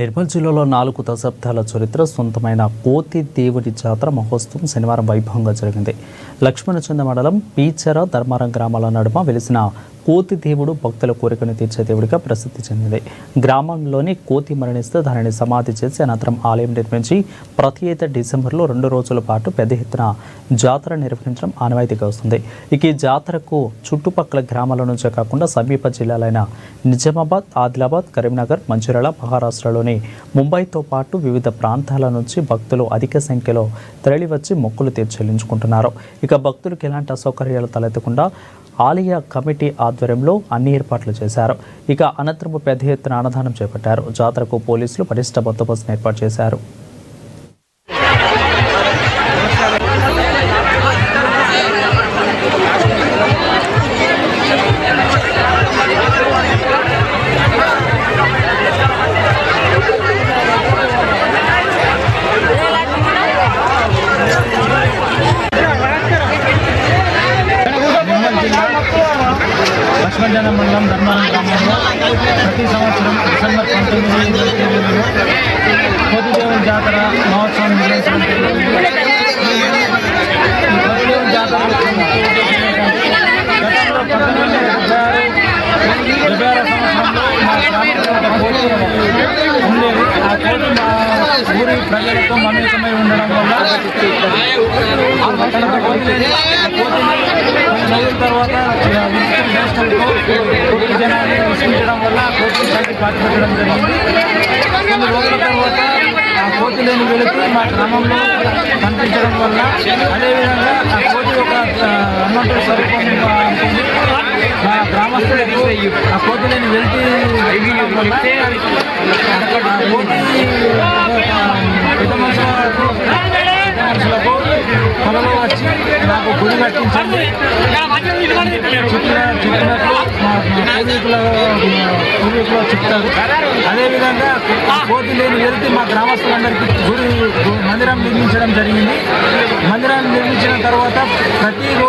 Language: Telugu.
నిర్మల్ జిల్లాలో 4 దశాబ్దాల చరిత్ర సొంతమైన కోతి దేవుడి జాతర మహోత్సవం శనివారం వైభవంగా జరిగింది. లక్ష్మణచంద మండలం పీచెర ధర్మారం గ్రామాల నడుమ వెలిసిన కోతి దేవుడు భక్తుల కోరికను తీర్చే దేవుడిగా ప్రసిద్ధి చెందింది. గ్రామంలోని కోతి మరణిస్తే దానిని సమాధి చేసి అనంతరం ఆలయం నిర్మించి ప్రతి ఏటా డిసెంబర్లో 2 రోజుల పాటు పెద్ద ఎత్తున జాతర నిర్వహించడం ఆనవాయితీగా వస్తుంది. ఇక ఈ జాతరకు చుట్టుపక్కల గ్రామాల నుంచే కాకుండా సమీప జిల్లాలైన నిజామాబాద్, ఆదిలాబాద్, కరీంనగర్, మంచిర్యాల, మహారాష్ట్రలోని ముంబైతో పాటు వివిధ ప్రాంతాల నుంచి భక్తులు అధిక సంఖ్యలో తరలివచ్చి మొక్కులు తీర్చెల్లించుకుంటున్నారు. ఇక భక్తులకు ఎలాంటి అసౌకర్యాలు తలెత్తకుండా ఆలయ కమిటీ ఆధ్వర్యంలో అన్ని ఏర్పాట్లు చేశారు. ఇక అనంతరం పెద్ద ఎత్తున అన్నదానం చేపట్టారు. జాతరకు పోలీసులు పటిష్ట బందోబస్తును ఏర్పాటు చేశారు. లక్ష్మణచంద మండలం ధర్మారం గ్రామంలో ప్రతి సంవత్సరం డిసెంబర్ 19 కోతిదేవుని జాతర మహోత్సవం నిర్వహించడం కోతిదేవుని జాతర ఉండేది. ఆ కోతి మా ఊరి ప్రజలతో మమేకమై ఉండడం వల్ల తర్వాత కోటి జనాన్ని విశ్వించడం వల్ల కోటి సంఖ్య పాటిపెట్టడం జరిగింది. కొన్ని రోజుల తర్వాత ఆ కోతులను వెళుతూ మా గ్రామంలో కనిపించడం వల్ల అదేవిధంగా ఆ కోతి ఒక హనుమంతుడి స్వరూపం ఉంటుంది. మా గ్రామస్తులకు ఆ కోతులను వెళ్తూ వల్ల ఆ కోతి పెద్ద మనుషులకు పొలంలో వచ్చి నాకు గుడి కట్టించండి చెప్పినట్లు మా పూర్వీకులు చెప్తారు. అదేవిధంగా కోతి లేని వెళ్తే మా గ్రామస్తులందరికీ మందిరం నిర్మించడం జరిగింది. మందిరాన్ని నిర్మించిన తర్వాత ప్రతిరోజు